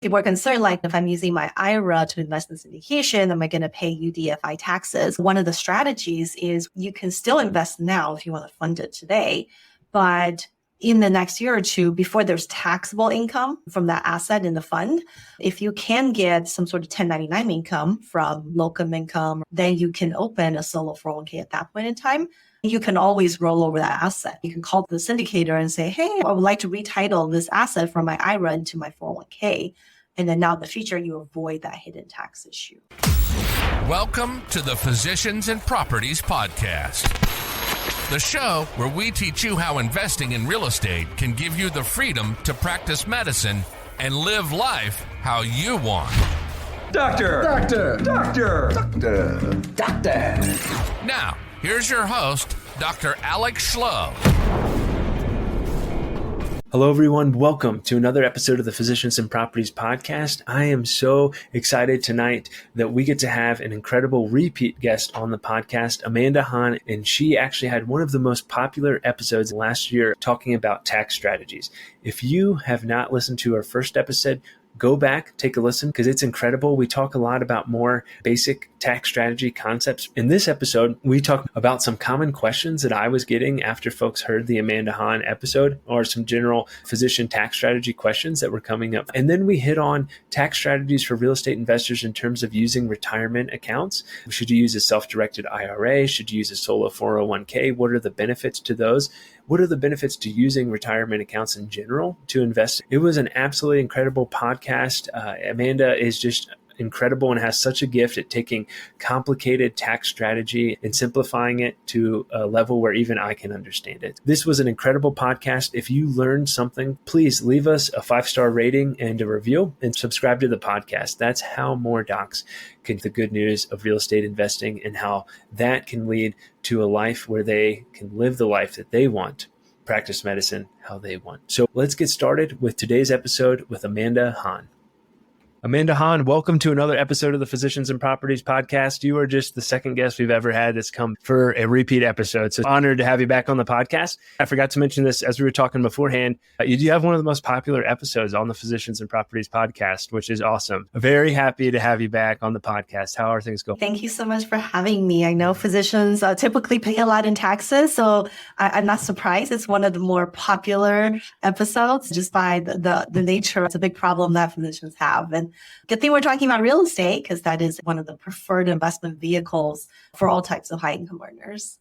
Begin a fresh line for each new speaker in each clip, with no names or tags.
People are concerned, like if I'm using my IRA to invest in syndication, am I going to pay UDFI taxes? One of the strategies is you can still invest now if you want to fund it today, but in the next year or two, before there's taxable income from that asset in the fund, if you can get some sort of 1099 income from locum income, then you can open a solo 401k at that point in time. You can always roll over that asset. You can call the syndicator and say, hey, I would like to retitle this asset from my IRA into my 401k. And then now in the future, you avoid that hidden tax issue.
Welcome to the Physicians and Properties Podcast, the show where we teach you how investing in real estate can give you the freedom to practice medicine and live life how you want.
Doctor!
Now, here's your host, Dr. Alex 𝗏𝗏.
Hello, everyone. Welcome to another episode of the Physicians and Properties Podcast. I am so excited tonight that we get to have an incredible repeat guest on the podcast, Amanda Han, and she actually had one of the most popular episodes last year talking about tax strategies. If you have not listened to our first episode, go back, take a listen, because it's incredible. We talk a lot about more basic tax strategy concepts. In this episode, we talk about some common questions that I was getting after folks heard the Amanda Han episode, or some general physician tax strategy questions that were coming up. And then we hit on tax strategies for real estate investors in terms of using retirement accounts. Should you use a self-directed IRA? Should you use a solo 401k? What are the benefits to those? What are the benefits to using retirement accounts in general to invest? It was an absolutely incredible podcast. Amanda is just incredible and has such a gift at taking complicated tax strategy and simplifying it to a level where even I can understand it. This was an incredible podcast. If you learned something, please leave us a 5-star rating and a review and subscribe to the podcast. That's how more docs can get the good news of real estate investing and how that can lead to a life where they can live the life that they want, practice medicine how they want. So let's get started with today's episode with Amanda Han. Amanda Han, welcome to another episode of the Physicians and Properties Podcast. You are just the second guest we've ever had that's come for a repeat episode. So honored to have you back on the podcast. I forgot to mention this as we were talking beforehand. You do have one of the most popular episodes on the Physicians and Properties Podcast, which is awesome. Very happy to have you back on the podcast. How are things going?
Thank you so much for having me. I know physicians typically pay a lot in taxes, so I'm not surprised. It's one of the more popular episodes just by the nature. It's a big problem that physicians have. And good thing we're talking about real estate, because that is one of the preferred investment vehicles for all types of high income earners.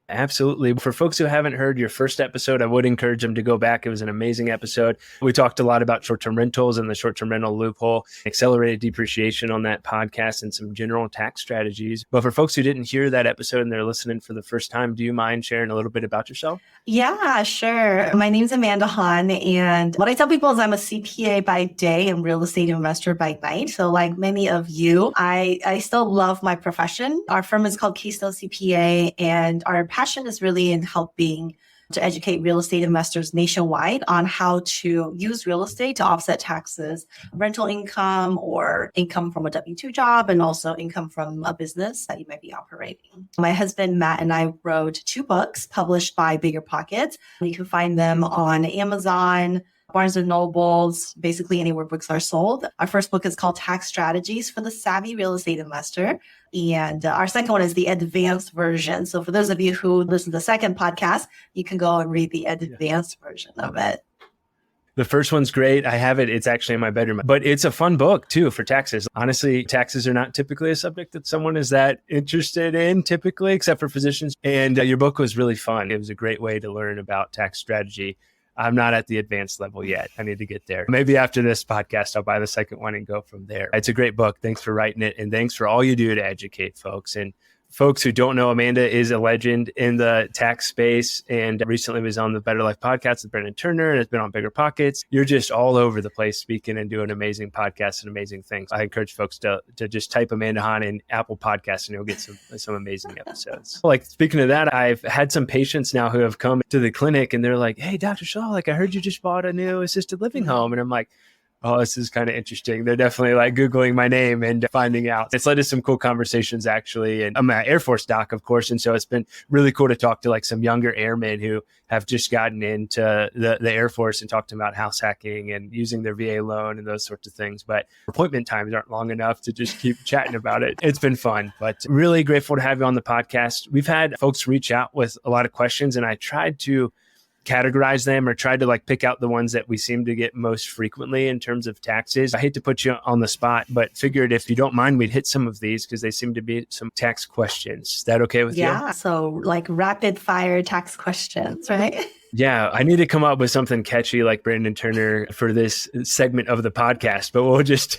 Absolutely. For folks who haven't heard your first episode, I would encourage them to go back. It was an amazing episode. We talked a lot about short-term rentals and the short-term rental loophole, accelerated depreciation on that podcast, and some general tax strategies. But for folks who didn't hear that episode and they're listening for the first time, do you mind sharing a little bit about yourself?
Yeah, sure. My name's Amanda Han, and what I tell people is I'm a CPA by day and real estate investor by night. So like many of you, I still love my profession. Our firm is called Keystone CPA, and our passion is really in helping to educate real estate investors nationwide on how to use real estate to offset taxes, rental income, or income from a W-2 job, and also income from a business that you might be operating. My husband, Matt, and I wrote 2 books published by 𝗣𝗿𝗀𝗍𝗍. You can find them on Amazon, Barnes & Nobles, basically anywhere books are sold. Our first book is called Tax Strategies for the Savvy Real Estate Investor. And our second one is the advanced version. So for those of you who listen to the second podcast, you can go and read the advanced version of it.
The first one's great. I have it. It's actually in my bedroom, but it's a fun book too for taxes. Honestly, taxes are not typically a subject that someone is that interested in typically, except for physicians. And your book was really fun. It was a great way to learn about tax strategy. I'm not at the advanced level yet. I need to get there. Maybe after this podcast, I'll buy the second one and go from there. It's a great book. Thanks for writing it. And thanks for all you do to educate folks. And folks who don't know, Amanda is a legend in the tax space and recently was on the Better Life podcast with Brendan Turner and has been on 𝗣𝗏𝗀𝗀𝗍𝗏. You're just all over the place speaking and doing amazing podcasts and amazing things. I encourage folks to just type Amanda Han in Apple Podcasts and you'll get some amazing episodes. Like speaking of that, I've had some patients now who have come to the clinic and they're like, hey, Dr. 𝗏𝗏, like I heard you just bought a new assisted living home. And I'm like, oh, this is kind of interesting. They're definitely like Googling my name and finding out. It's led to some cool conversations, actually. And I'm an Air Force doc, of course. And so it's been really cool to talk to like some younger airmen who have just gotten into the Air Force and talk to them about house hacking and using their VA loan and those sorts of things. But appointment times aren't long enough to just keep chatting about it. It's been fun, but really grateful to have you on the podcast. We've had folks reach out with a lot of questions, and I tried to categorize them or tried to like pick out the ones that we seem to get most frequently in terms of taxes. I hate to put you on the spot, but figured if you don't mind, we'd hit some of these because they seem to be some tax questions. Is that okay with you?
Yeah. So like rapid fire tax questions, right?
Yeah, I need to come up with something catchy like Brandon Turner for this segment of the podcast, but we'll just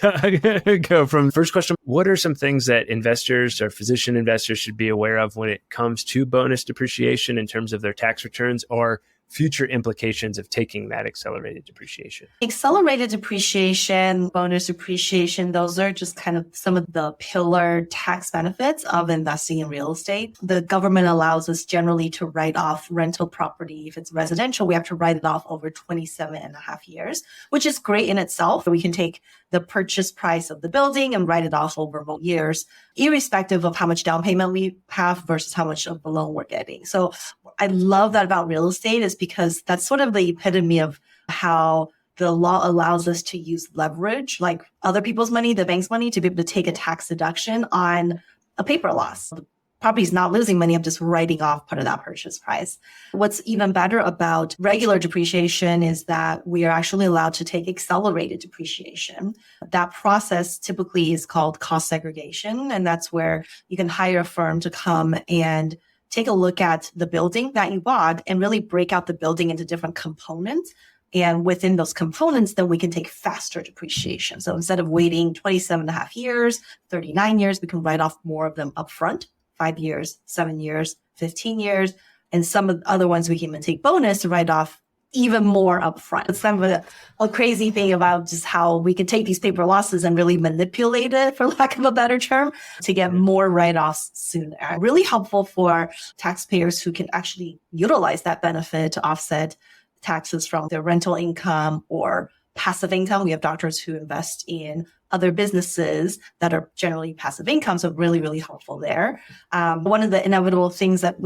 go from first question. What are some things that investors or physician investors should be aware of when it comes to bonus depreciation in terms of their tax returns or future implications of taking that accelerated depreciation?
Accelerated depreciation, bonus depreciation, those are just kind of some of the pillar tax benefits of investing in real estate. The government allows us generally to write off rental property. If it's residential, we have to write it off over 27 and a half years, which is great in itself. We can take the purchase price of the building and write it off over more years, irrespective of how much down payment we have versus how much of the loan we're getting. So I love that about real estate is because that's sort of the epitome of how the law allows us to use leverage, like other people's money, the bank's money, to be able to take a tax deduction on a paper loss. The property's not losing money. I'm just writing off part of that purchase price. What's even better about regular depreciation is that we are actually allowed to take accelerated depreciation. That process typically is called cost segregation. And that's where you can hire a firm to come and take a look at the building that you bought and really break out the building into different components. And within those components, then we can take faster depreciation. So instead of waiting 27 and a half years, 39 years, we can write off more of them upfront, 5 years, 7 years, 15 years. And some of the other ones we can even take bonus to write off even more upfront. It's kind of a crazy thing about just how we can take these paper losses and really manipulate it, for lack of a better term, to get more write-offs sooner. Really helpful for taxpayers who can actually utilize that benefit to offset taxes from their rental income or passive income. We have doctors who invest in other businesses that are generally passive income. So really, really helpful there. One of the inevitable things that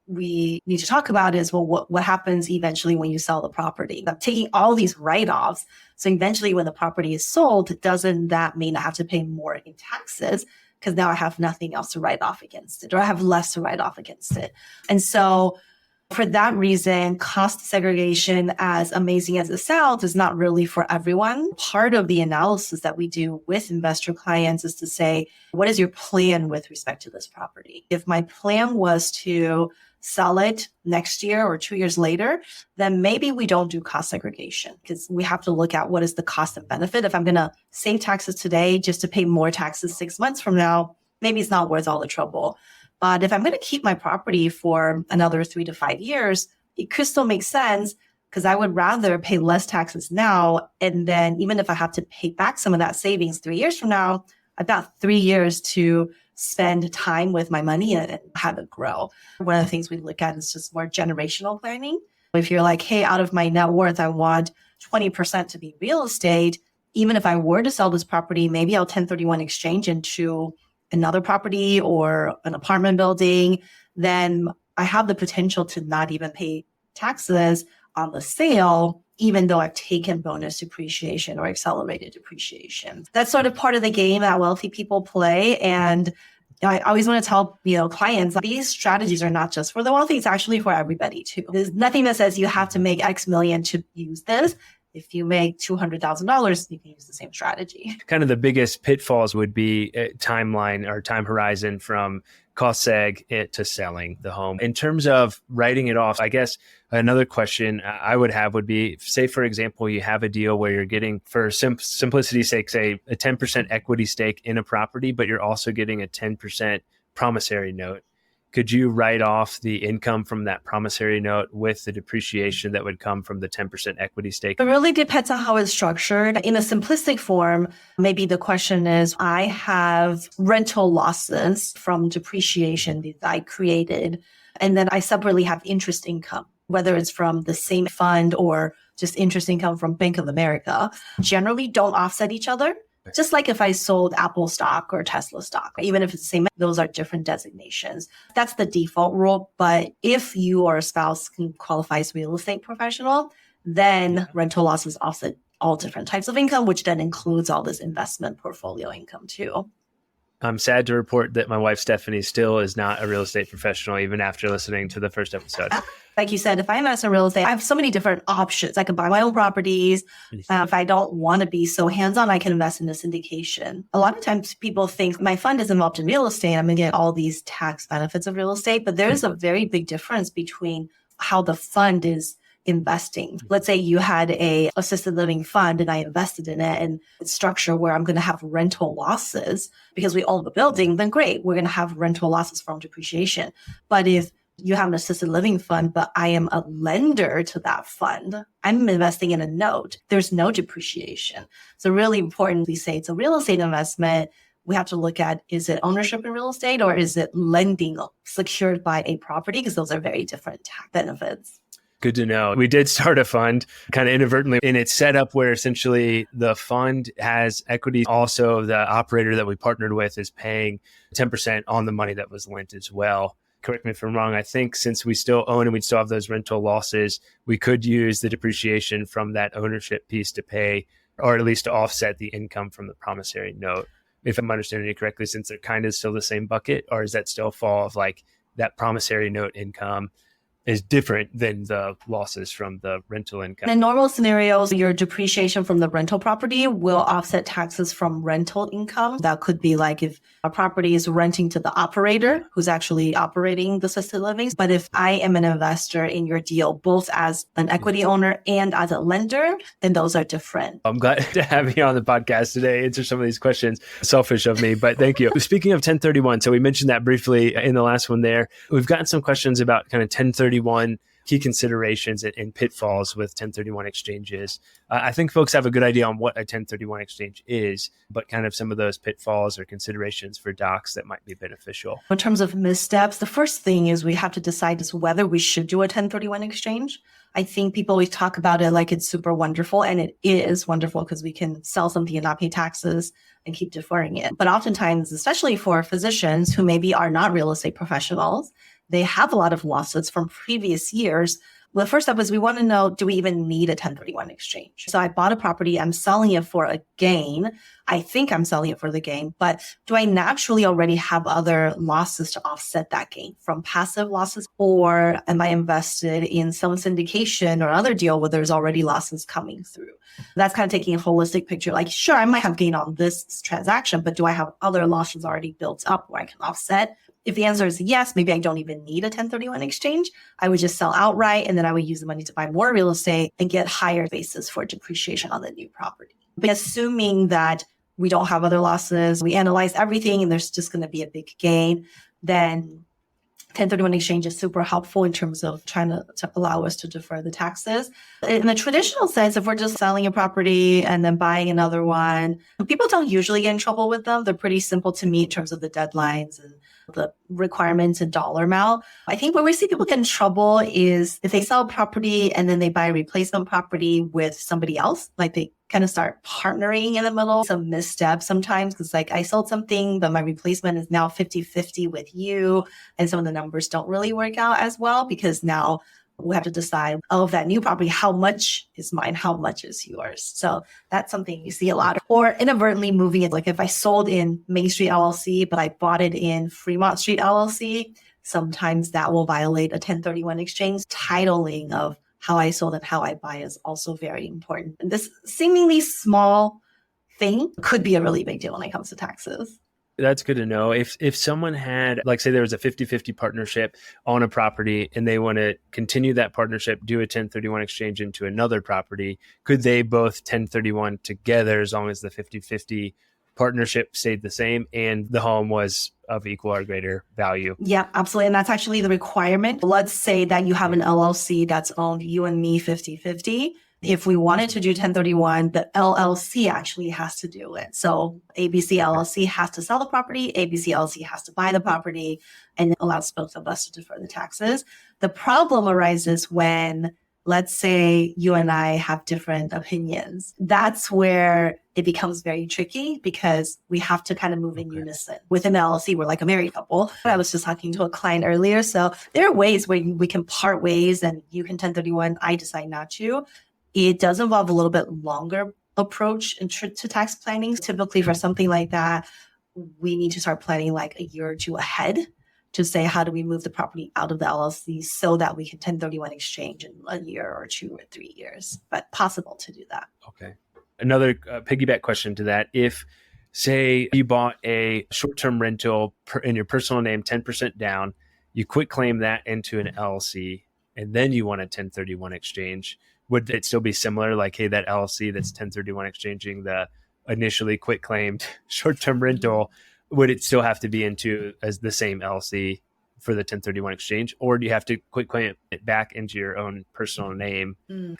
we need to talk about is, well, what happens eventually when you sell the property? Taking all these write-offs. So eventually when the property is sold, doesn't that mean I have to pay more in taxes? Because now I have nothing else to write off against it, or I have less to write off against it. And so for that reason, cost segregation, as amazing as it sounds, is not really for everyone. Part of the analysis that we do with investor clients is to say, what is your plan with respect to this property? If my plan was to sell it next year or 2 years later, then maybe we don't do cost segregation, because we have to look at what is the cost and benefit. If I'm going to save taxes today just to pay more taxes 6 months from now, maybe it's not worth all the trouble. But if I'm going to keep my property for another 3 to 5 years, it could still make sense, because I would rather pay less taxes now. And then even if I have to pay back some of that savings 3 years from now, I've got 3 years to spend time with my money and have it grow. One of the things we look at is just more generational planning. If you're like, hey, out of my net worth, I want 20% to be real estate. Even if I were to sell this property, maybe I'll 1031 exchange into another property or an apartment building, then I have the potential to not even pay taxes on the sale, even though I've taken bonus depreciation or accelerated depreciation. That's sort of part of the game that wealthy people play. And I always want to tell, clients, these strategies are not just for the wealthy, it's actually for everybody too. There's nothing that says you have to make X million to use this. If you make $200,000, you can use the same strategy. Kind
of the biggest pitfalls would be timeline or time horizon from cost seg to selling the home. In terms of writing it off, I guess another question I would have would be, say, for example, you have a deal where you're getting, for simplicity's sake, say a 10% equity stake in a property, but you're also getting a 10% promissory note. Could you write off the income from that promissory note with the depreciation that would come from the 10% equity stake?
It really depends on how it's structured. In a simplistic form, maybe the question is, I have rental losses from depreciation that I created, and then I separately have interest income whether it's from the same fund or just interest income from Bank of America, generally don't offset each other. Just like if I sold Apple stock or Tesla stock, even if it's the same, those are different designations. That's the default rule. But if you or a spouse can qualify as real estate professional, then rental losses offset all different types of income, which then includes all this investment portfolio income too.
I'm sad to report that my wife, Stephanie, still is not a real estate professional, even after listening to the first episode.
Like you said, if I invest in real estate, I have so many different options. I can buy my own properties. If I don't want to be so hands-on, I can invest in a syndication. A lot of times people think my fund is involved in real estate. I'm going to get all these tax benefits of real estate. But there's a very big difference between how the fund is investing. Let's say you had a assisted living fund and I invested in it and it's structure where I'm going to have rental losses because we own the building, then great. We're going to have rental losses from depreciation. But if you have an assisted living fund, but I am a lender to that fund, I'm investing in a note. There's no depreciation. So really important, we say it's a real estate investment. We have to look at, is it ownership in real estate or is it lending secured by a property? Because those are very different tax benefits.
Good to know. We did start a fund kind of inadvertently, and it's set up where essentially the fund has equity. Also, the operator that we partnered with is paying 10% on the money that was lent as well. Correct me if I'm wrong. I think since we still own and we still have those rental losses, we could use the depreciation from that ownership piece to pay, or at least to offset the income from the promissory note. If I'm understanding it correctly, since they're kind of still the same bucket, or is that still fall of like that promissory note income is different than the losses from the rental income?
In normal scenarios, your depreciation from the rental property will offset taxes from rental income. That could be like if a property is renting to the operator who's actually operating the assisted living. But if I am an investor in your deal, both as an equity owner and as a lender, then those are different.
I'm glad to have you on the podcast today, answer some of these questions. Selfish of me, but thank you. Speaking of 1031, so we mentioned that briefly in the last one there. We've gotten some questions about kind of 1031 key considerations and pitfalls with 1031 exchanges. I think folks have a good idea on what a 1031 exchange is, but kind of some of those pitfalls or considerations for docs that might be beneficial.
In terms of missteps, the first thing is we have to decide is whether we should do a 1031 exchange. I think people always talk about it like it's super wonderful, and it is wonderful because we can sell something and not pay taxes and keep deferring it. But oftentimes, especially for physicians who maybe are not real estate professionals, they have a lot of losses from previous years. Well, the first step is we want to know, do we even need a 1031 exchange? So I bought a property, I'm selling it for a gain. I think I'm selling it for the gain, but do I naturally already have other losses to offset that gain from passive losses? Or am I invested in some syndication or other deal where there's already losses coming through? That's kind of taking a holistic picture. Like, sure, I might have gain on this transaction, but do I have other losses already built up where I can offset? If the answer is yes, maybe I don't even need a 1031 exchange. I would just sell outright, and then I would use the money to buy more real estate and get higher basis for depreciation on the new property. But assuming that we don't have other losses, we analyze everything, and there's just going to be a big gain, then 1031 exchange is super helpful in terms of trying to allow us to defer the taxes. In the traditional sense, if we're just selling a property and then buying another one, people don't usually get in trouble with them. They're pretty simple to meet in terms of the deadlines and the requirements and dollar amount. I think where we see people get in trouble is if they sell a property and then they buy a replacement property with somebody else, like they kind of start partnering in the middle. Some missteps sometimes because like I sold something, but my replacement is now 50-50 with you. And some of the numbers don't really work out as well because now we have to decide, oh, that new property, how much is mine? How much is yours? So that's something you see a lot. Or inadvertently moving it. Like if I sold in Main Street LLC, but I bought it in Fremont Street LLC, sometimes that will violate a 1031 exchange. Titling of how I sold and how I buy is also very important. And this seemingly small thing could be a really big deal when it comes to taxes.
That's good to know. If someone had, like say there was a 50-50 partnership on a property and they want to continue that partnership, do a 1031 exchange into another property, could they both 1031 together as long as the 50-50 partnership stayed the same and the home was of equal or greater value?
Yeah, absolutely. And that's actually the requirement. Let's say that you have an LLC that's owned you and me 50-50. If we wanted to do 1031, the LLC actually has to do it. So ABC LLC has to sell the property, ABC LLC has to buy the property, and it allows both of us to defer the taxes. The problem arises when, let's say you and I have different opinions. That's where it becomes very tricky because we have to kind of move in unison. Within the LLC, we're like a married couple. I was just talking to a client earlier. So there are ways where we can part ways and you can 1031, I decide not to. It does involve a little bit longer approach to tax planning. Typically for something like that, we need to start planning like a year or two ahead to say, how do we move the property out of the LLC so that we can 1031 exchange in a year or 2 or 3 years, but possible to do that.
Okay. Another piggyback question to that. If, say, you bought a short-term rental in your personal name, 10% down, you quit claim that into an LLC, and then you want a 1031 exchange, would it still be similar? Like, hey, that LLC that's 1031 exchanging the initially quit claimed short-term rental, would it still have to be into as the same LLC for the 1031 exchange? Or do you have to quit claim it back into your own personal name?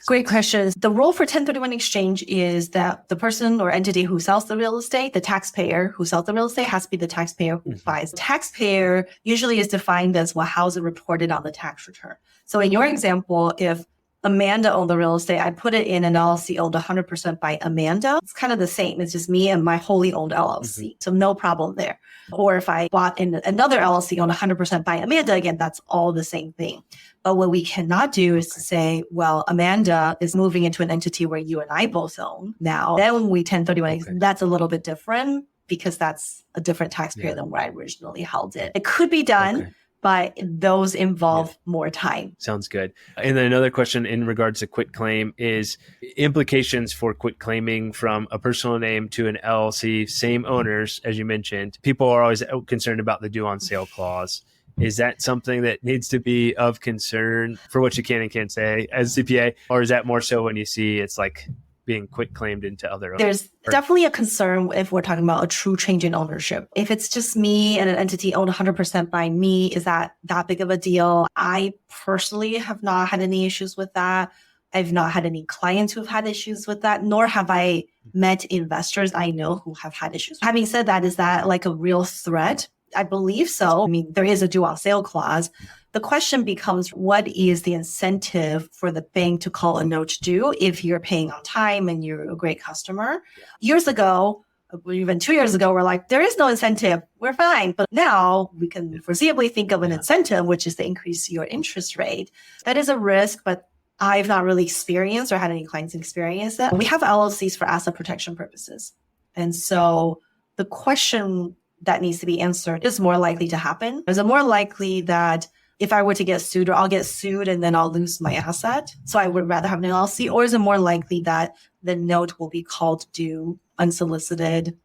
Great question. The rule for 1031 exchange is that the person or entity who sells the real estate, the taxpayer who sells the real estate, has to be the taxpayer who buys. Taxpayer usually is defined as, well, how is it reported on the tax return? So in your example, if Amanda owned the real estate, I put it in an LLC owned 100% by Amanda. It's kind of the same. It's just me and my wholly owned LLC. So no problem there. Or if I bought in another LLC owned 100% by Amanda, again, that's all the same thing. But what we cannot do is to say, well, Amanda is moving into an entity where you and I both own now. Then when we 1031, that's a little bit different because that's a different taxpayer than where I originally held it. It could be done. But those involve more time.
Sounds good. And then another question in regards to quit claim is implications for quit claiming from a personal name to an LLC, same owners, as you mentioned. People are always concerned about the due on sale clause. Is that something that needs to be of concern for what you can and can't say as CPA? Or is that more so when you see it's like being quit claimed into other owners?
There's definitely a concern if we're talking about a true change in ownership. If it's just me and an entity owned 100% by me, is that big of a deal? I personally have not had any issues with that. I've not had any clients who have had issues with that, nor have I met investors I know who have had issues. Having said that, is that like a real threat? I believe so. I mean, there is a due on sale clause. The question becomes, what is the incentive for the bank to call a note due if you're paying on time and you're a great customer? Years ago, even 2 years ago, we're like, there is no incentive. We're fine. But now we can foreseeably think of an incentive, which is to increase your interest rate. That is a risk, but I've not really experienced or had any clients experience that. We have LLCs for asset protection purposes. And so the question that needs to be answered is more likely to happen. Is it more likely that if I were to get sued, or I'll get sued and then I'll lose my asset, so I would rather have an LLC? Or is it more likely that the note will be called due unsolicited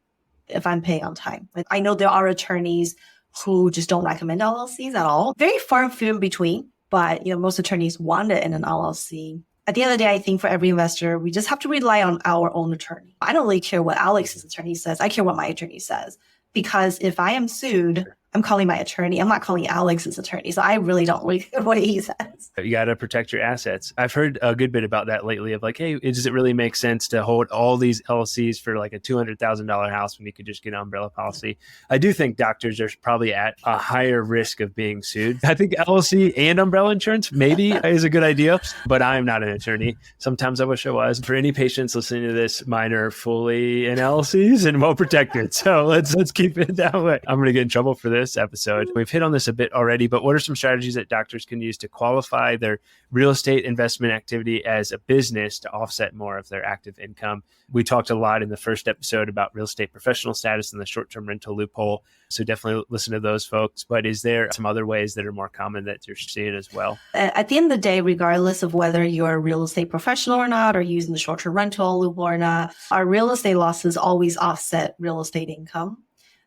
if I'm paying on time? I know there are attorneys who just don't recommend LLCs at all. Very far and few in between, but most attorneys want it in an LLC. At the end of the day, I think for every investor, we just have to rely on our own attorney. I don't really care what Alex's attorney says. I care what my attorney says. Because if I am sued, I'm calling my attorney. I'm not calling Alex's attorney. So I really don't really care what he says.
You got to protect your assets. I've heard a good bit about that lately of like, hey, does it really make sense to hold all these LLCs for like a $200,000 house when you could just get an umbrella policy? I do think doctors are probably at a higher risk of being sued. I think LLC and umbrella insurance maybe is a good idea, but I'm not an attorney. Sometimes I wish I was. For any patients listening to this, mine are fully in LLCs and well protected. So let's keep it that way. I'm going to get in trouble for this episode. We've hit on this a bit already, but what are some strategies that doctors can use to qualify their real estate investment activity as a business to offset more of their active income? We talked a lot in the first episode about real estate professional status and the short-term rental loophole. So definitely listen to those folks. But is there some other ways that are more common that you're seeing as well?
At the end of the day, regardless of whether you're a real estate professional or not, or using the short-term rental loophole or not, our real estate losses always offset real estate income.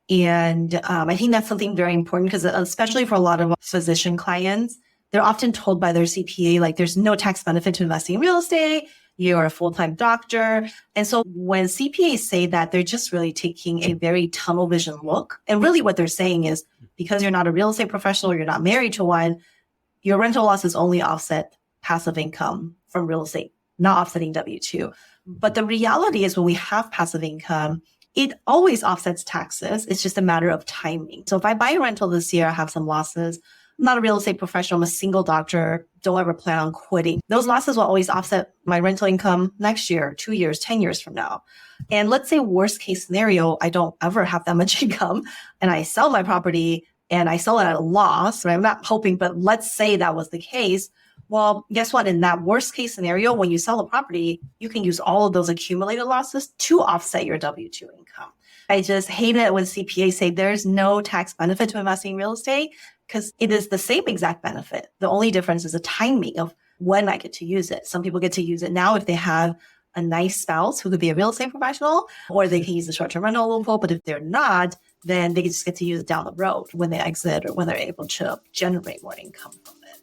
And I think that's something very important because especially for a lot of physician clients, they're often told by their CPA, like there's no tax benefit to investing in real estate. You're a full-time doctor. And so when CPAs say that, they're just really taking a very tunnel vision look. And really what they're saying is because you're not a real estate professional, you're not married to one, your rental losses only offset passive income from real estate not offsetting W-2. But the reality is when we have passive income, it always offsets taxes. It's just a matter of timing. So if I buy a rental this year, I have some losses. I'm not a real estate professional. I'm a single doctor. Don't ever plan on quitting. Those losses will always offset my rental income next year, 2 years, 10 years from now. And let's say worst case scenario, I don't ever have that much income and I sell my property and I sell it at a loss, right? I'm not hoping, but let's say that was the case. Well, guess what? In that worst case scenario, when you sell a property, you can use all of those accumulated losses to offset your W-2 income. I just hate it when CPAs say there's no tax benefit to investing in real estate because it is the same exact benefit. The only difference is the timing of when I get to use it. Some people get to use it now if they have a nice spouse who could be a real estate professional, or they can use the short-term rental loophole. But if they're not, then they just get to use it down the road when they exit or when they're able to generate more income from it.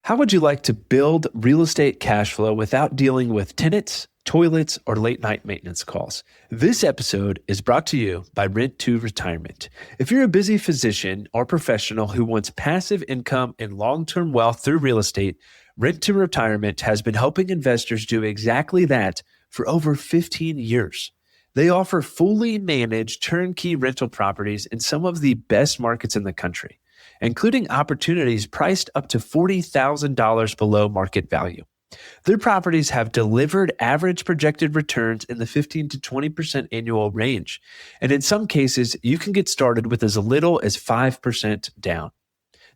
How would you like to build real estate cash flow without dealing with tenants, toilets, or late night maintenance calls? This episode is brought to you by Rent to Retirement. If you're a busy physician or professional who wants passive income and long-term wealth through real estate, Rent to Retirement has been helping investors do exactly that for over 15 years. They offer fully managed turnkey rental properties in some of the best markets in the country, including opportunities priced up to $40,000 below market value. Their properties have delivered average projected returns in the 15 to 20% annual range. And in some cases, you can get started with as little as 5% down.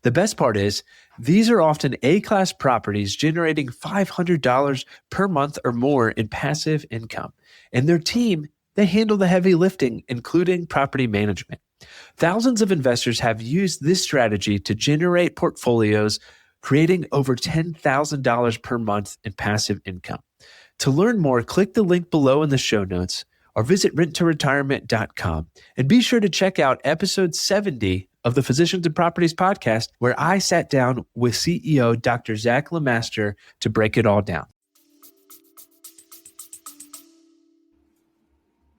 The best part is, these are often A-class properties generating $500 per month or more in passive income. And their team, they handle the heavy lifting, including property management. Thousands of investors have used this strategy to generate portfolios, creating over $10,000 per month in passive income. To learn more, click the link below in the show notes or visit renttoretirement.com. And be sure to check out episode 70 of the Physicians and Properties podcast, where I sat down with CEO Dr. Zach LeMaster to break it all down.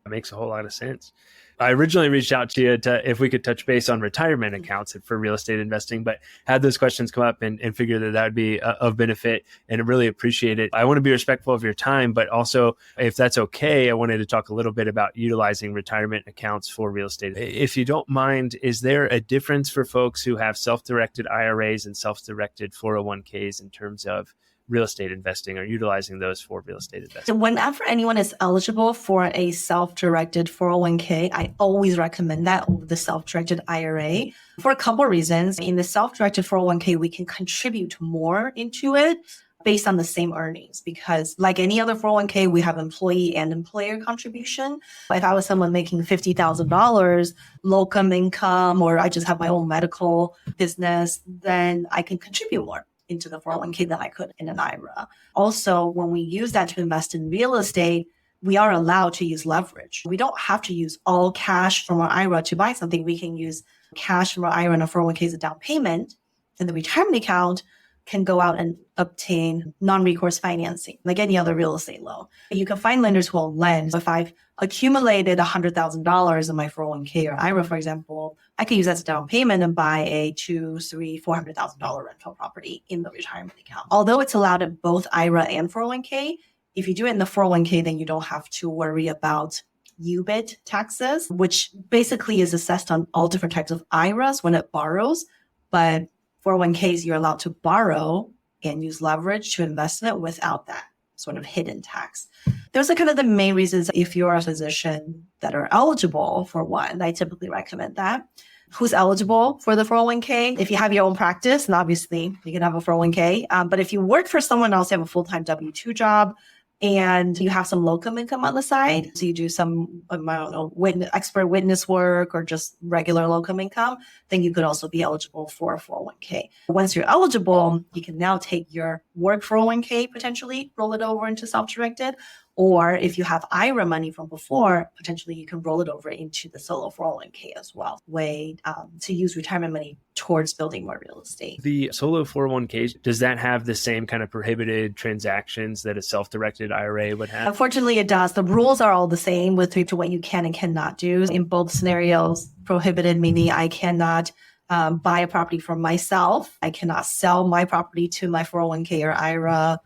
That makes a whole lot of sense. I originally reached out to you if we could touch base on retirement accounts for real estate investing, but had those questions come up and figured that would be of benefit, and I really appreciate it. I want to be respectful of your time, but also, if that's okay, I wanted to talk a little bit about utilizing retirement accounts for real estate. If you don't mind, is there a difference for folks who have self-directed IRAs and self-directed 401ks in terms of real estate investing or utilizing those for real estate investing?
So whenever anyone is eligible for a self-directed 401k, I always recommend that over the self-directed IRA for a couple of reasons. In the self-directed 401k, we can contribute more into it based on the same earnings, because like any other 401k, we have employee and employer contribution. If I was someone making $50,000 locum income, or I just have my own medical business, then I can contribute more into the 401k than I could in an IRA. Also, when we use that to invest in real estate, we are allowed to use leverage. We don't have to use all cash from our IRA to buy something. We can use cash from our IRA and our 401k as a down payment, and the retirement account can go out and obtain non-recourse financing, like any other real estate loan. You can find lenders who will lend. If I've accumulated $100,000 in my 401k or IRA, for example, I can use that as a down payment and buy a $200,000, $300,000, $400,000 rental property in the retirement account. Although it's allowed in both IRA and 401k, if you do it in the 401k, then you don't have to worry about UBIT taxes, which basically is assessed on all different types of IRAs when it borrows. But 401ks, you're allowed to borrow and use leverage to invest in it without that sort of hidden tax. Those are kind of the main reasons if you're a physician that are eligible for one. I typically recommend that. Who's eligible for the 401k? If you have your own practice, and obviously you can have a 401k. But if you work for someone else, you have a full-time W-2 job, and you have some locum income on the side, so you do some, I don't know, expert witness work or just regular locum income, then you could also be eligible for a 401k. Once you're eligible, you can now take your work 401k, potentially roll it over into self-directed, or if you have IRA money from before, potentially you can roll it over into the solo 401k as well. Way to use retirement money towards building more real estate.
The solo 401k, does that have the same kind of prohibited transactions that a self-directed IRA would have?
Unfortunately, it does. The rules are all the same with respect to what you can and cannot do. In both scenarios, prohibited, meaning I cannot buy a property for myself. I cannot sell my property to my 401k or IRA.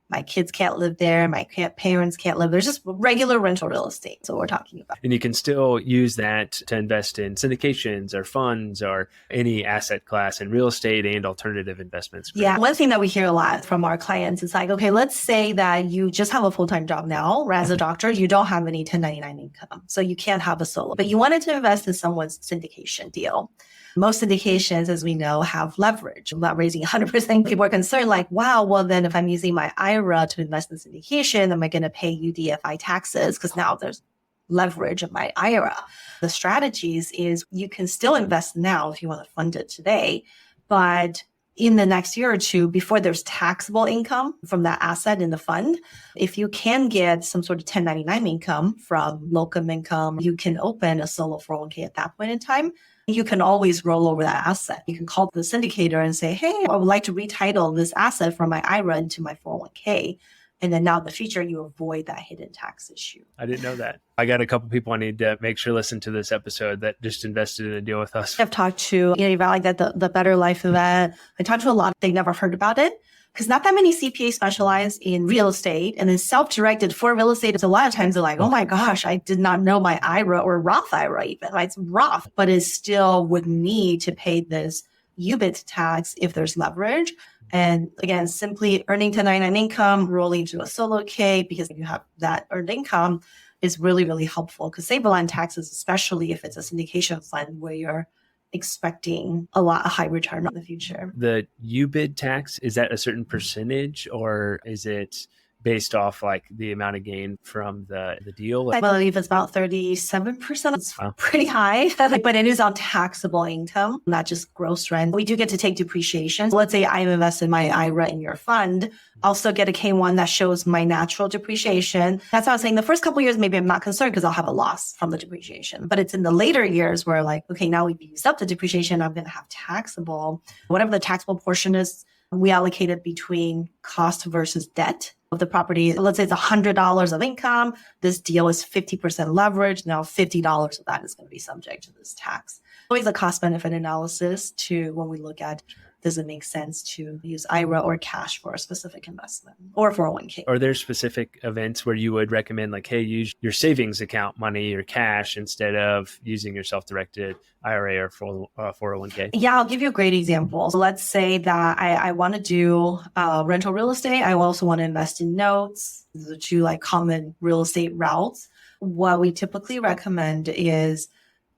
My kids can't live there. My parents can't live there. There's just regular rental real estate. So we're talking about.
And you can still use that to invest in syndications or funds or any asset class in real estate and alternative investments.
Yeah. One thing that we hear a lot from our clients is like, okay, let's say that you just have a full-time job now. As a doctor, you don't have any 1099 income. So you can't have a solo, but you wanted to invest in someone's syndication deal. Most syndications, as we know, have leverage. I'm not raising 100%. People are concerned like, wow, well, then if I'm using my IRA to invest in syndication, am I going to pay UDFI taxes? Because now there's leverage of my IRA. The strategies is you can still invest now if you want to fund it today, but in the next year or two, before there's taxable income from that asset in the fund, if you can get some sort of 1099 income from locum income, you can open a solo 401k at that point in time. You can always roll over that asset. You can call the syndicator and say, hey, I would like to retitle this asset from my IRA into my 401k. And then now in the future, you avoid that hidden tax issue.
I didn't know that. I got a couple people I need to make sure listen to this episode that just invested in a deal with us.
I've talked to, about like that, the Better Life event. I talked to a lot. They never heard about it because not that many CPAs specialize in real estate, and then self-directed for real estate. It's a lot of times they're like, oh my gosh, I did not know my IRA or Roth IRA even. Right? It's Roth, but it still would need to pay this UBIT tax if there's leverage. And again, simply earning 1099 income, rolling to a solo K because you have that earned income is really, really helpful because save a lot in taxes, especially if it's a syndication fund where you're expecting a high return in the future.
The UBIT tax, is that a certain percentage or is it based off like the amount of gain from the deal?
I believe it's about 37%. It's pretty high, but it is on taxable income, not just gross rent. We do get to take depreciation. Let's say I invested my IRA in your fund. I'll still get a K1 that shows my natural depreciation. That's why I was saying the first couple of years, maybe I'm not concerned because I'll have a loss from the depreciation. But it's in the later years where like, okay, now we've used up the depreciation. I'm going to have taxable. Whatever the taxable portion is, we allocate it between cost versus debt of the property. Let's say it's $100 of income. This deal is 50% leverage. Now $50 of that is going to be subject to this tax. Always a cost benefit analysis to when we look at, does it make sense to use IRA or cash for a specific investment or 401k?
Are there specific events where you would recommend like, hey, use your savings account money or cash instead of using your self-directed IRA or 401k?
Yeah, I'll give you a great example. So let's say that I want to do rental real estate. I also want to invest in notes. These are two like common real estate routes. What we typically recommend is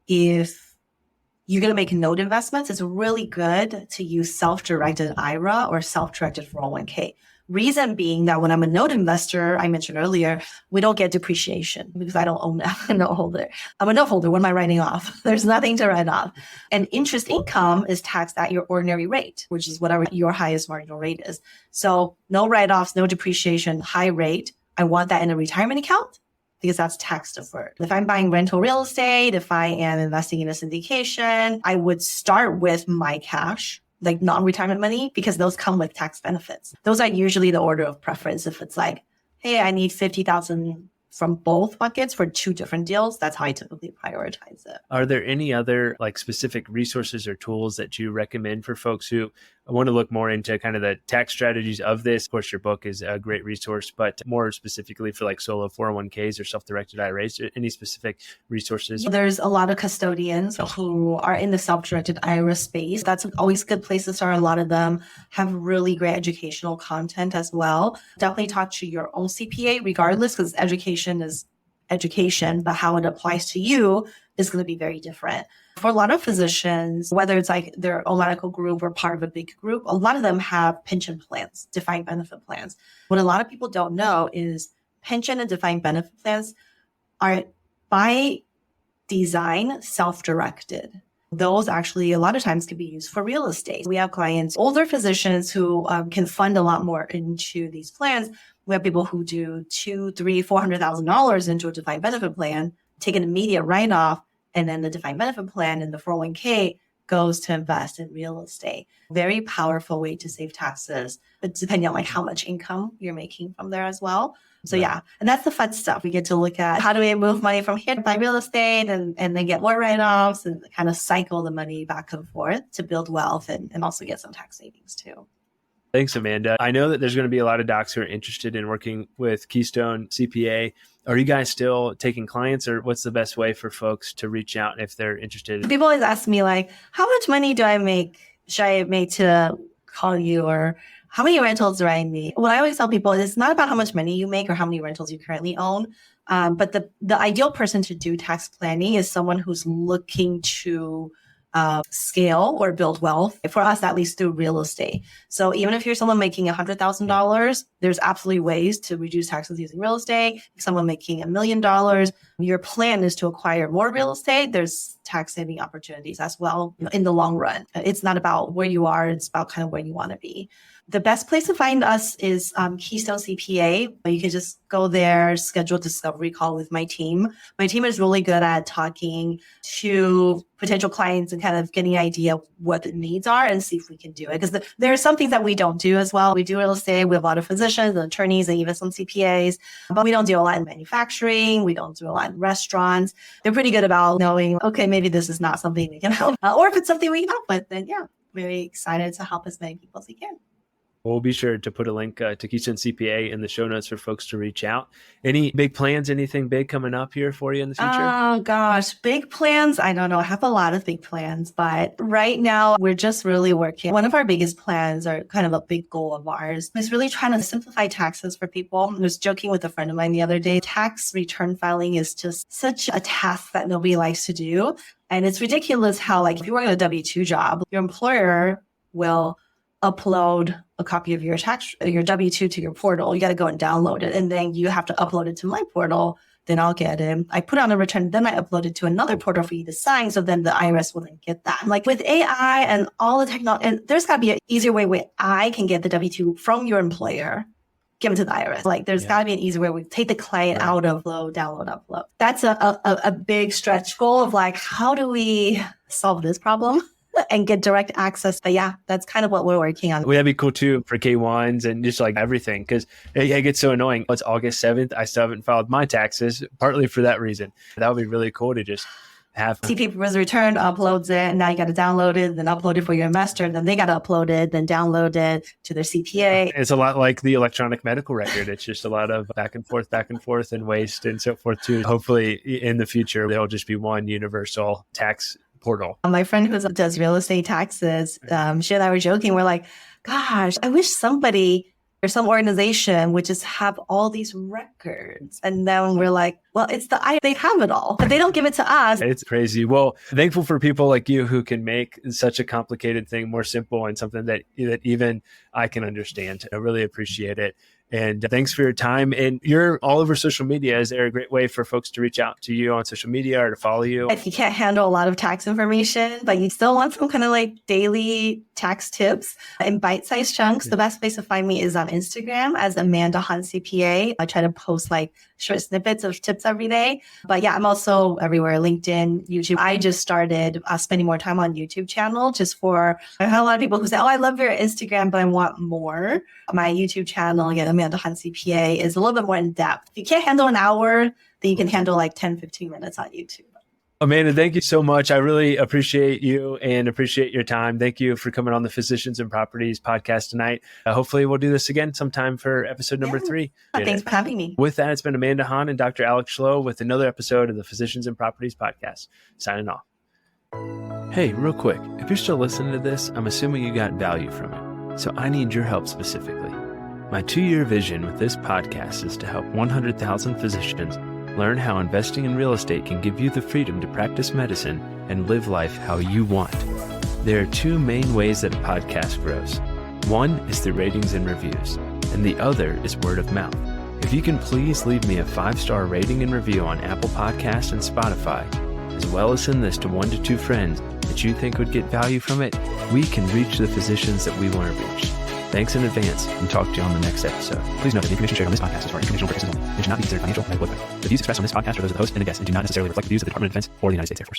if you're going to make note investments, it's really good to use self-directed IRA or self-directed 401k. Reason being that when I'm a note investor, I mentioned earlier, we don't get depreciation because I don't own a note holder. I'm a note holder. What am I writing off? There's nothing to write off. And interest income is taxed at your ordinary rate, which is whatever your highest marginal rate is. So no write-offs, no depreciation, high rate. I want that in a retirement account because that's tax deferred. If I'm buying rental real estate, if I am investing in a syndication, I would start with my cash, like non-retirement money, because those come with tax benefits. Those are usually the order of preference. If it's like, hey, I need 50,000 from both buckets for two different deals, that's how I typically prioritize it.
Are there any other like specific resources or tools that you recommend for folks who want to look more into kind of the tax strategies of this? Of course, your book is a great resource, but more specifically for like solo 401ks or self-directed IRAs, any specific resources?
There's a lot of custodians who are in the self-directed IRA space. That's always a good place to start. A lot of them have really great educational content as well. Definitely talk to your own CPA regardless, because education is education, but how it applies to you is going to be very different. For a lot of physicians, whether it's like their own medical group or part of a big group, a lot of them have pension plans, defined benefit plans. What a lot of people don't know is pension and defined benefit plans are by design self-directed. Those actually a lot of times can be used for real estate. We have clients, older physicians who can fund a lot more into these plans. We have people who do $200,000, $300,000, $400,000 into a defined benefit plan, take an immediate write-off, and then the defined benefit plan and the 401k goes to invest in real estate. Very powerful way to save taxes, but depending on like how much income you're making from there as well. So yeah, and that's the fun stuff. We get to look at how do we move money from here to buy real estate and then get more write-offs and kind of cycle the money back and forth to build wealth and also get some tax savings too.
Thanks, Amanda. I know that there's going to be a lot of docs who are interested in working with Keystone CPA. Are you guys still taking clients, or what's the best way for folks to reach out if they're interested?
People always ask me like, how much money do I make? Should I make to call you, or how many rentals do I need? What I always tell people is it's not about how much money you make or how many rentals you currently own. But the ideal person to do tax planning is someone who's looking to scale or build wealth, for us at least through real estate. So even if you're someone making $100,000, there's absolutely ways to reduce taxes using real estate. If someone making $1 million, your plan is to acquire more real estate, there's tax saving opportunities as well in the long run. It's not about where you are, it's about kind of where you want to be. The best place to find us is Keystone CPA. You can just go there, schedule a discovery call with my team. My team is really good at talking to potential clients and kind of getting an idea of what the needs are and see if we can do it. Because there are some things that we don't do as well. We do real estate. We have a lot of physicians and attorneys and even some CPAs, but we don't do a lot in manufacturing. We don't do a lot in restaurants. They're pretty good about knowing, okay, maybe this is not something we can help. Or if it's something we can help with, then yeah, very excited to help as many people as we can.
We'll be sure to put a link to Keystone CPA in the show notes for folks to reach out. Any big plans, anything big coming up here for you in the future?
Oh gosh, big plans. I don't know. I have a lot of big plans, but right now we're just really working. One of our biggest plans, or kind of a big goal of ours, is really trying to simplify taxes for people. I was joking with a friend of mine the other day. Tax return filing is just such a task that nobody likes to do. And it's ridiculous how, like, if you work at a W-2 job, your employer will upload a copy of your W-2 to your portal. You got to go and download it. And then you have to upload it to my portal. Then I'll get it. I put on a return. Then I upload it to another portal for you to sign. So then the IRS will then get that. Like with AI and all the technology, and there's got to be an easier way where I can get the W-2 from your employer, give it to the IRS. Like there's got to be an easier way we take the client out of download, upload. That's a big stretch goal of like, how do we solve this problem and get direct access? But yeah, that's kind of what we're working on.
Well, that'd be cool too for K1s and just like everything, because it gets so annoying. It's August 7th. I still haven't filed my taxes, partly for that reason. That would be really cool to just have.
CPA was returned, uploads it, and now you got to download it, then upload it for your investor, then they got to upload it, then download it to their CPA.
It's a lot like the electronic medical record. It's just a lot of back and forth and waste and so forth too. Hopefully in the future, there'll just be one universal tax portal.
My friend who does real estate taxes, she and I were joking. We're like, gosh, I wish somebody or some organization would just have all these records. And then we're like, well, they have it all, but they don't give it to us.
It's crazy. Well, thankful for people like you who can make such a complicated thing more simple and something that even I can understand. I really appreciate it. And thanks for your time. And you're all over social media. Is there a great way for folks to reach out to you on social media or to follow you?
If you can't handle a lot of tax information, but you still want some kind of like daily tax tips in bite-sized chunks, the best place to find me is on Instagram as Amanda Han CPA. I try to post like short snippets of tips every day. But yeah, I'm also everywhere, LinkedIn, YouTube. I just started spending more time on YouTube channel I have a lot of people who say, oh, I love your Instagram, but I want more. My YouTube channel, again, Amanda Han CPA, is a little bit more in depth. If you can't handle an hour, then you can handle like 10, 15 minutes on YouTube.
Amanda, thank you so much. I really appreciate you and appreciate your time. Thank you for coming on the Physicians and Properties podcast tonight. Hopefully we'll do this again sometime for episode number 3.
Thanks for having me.
With that, it's been Amanda Han and Dr. Alex 𝗏 with another episode of the Physicians and Properties podcast. Signing off. Hey, real quick, if you're still listening to this, I'm assuming you got value from it. So I need your help specifically. My 2-year vision with this podcast is to help 100,000 physicians learn how investing in real estate can give you the freedom to practice medicine and live life how you want. There are 2 main ways that a podcast grows. One is through ratings and reviews, and the other is word of mouth. If you can please leave me a 5-star rating and review on Apple Podcasts and Spotify, as well as send this to 1 to 2 friends that you think would get value from it, we can reach the physicians that we want to reach. Thanks in advance, and talk to you on the next episode. Please note that the information shared on this podcast is for informational purposes only and should not be considered financial or medical advice. The views expressed on this podcast are those of the host and the guest and do not necessarily reflect the views of the Department of Defense or the United States Air Force.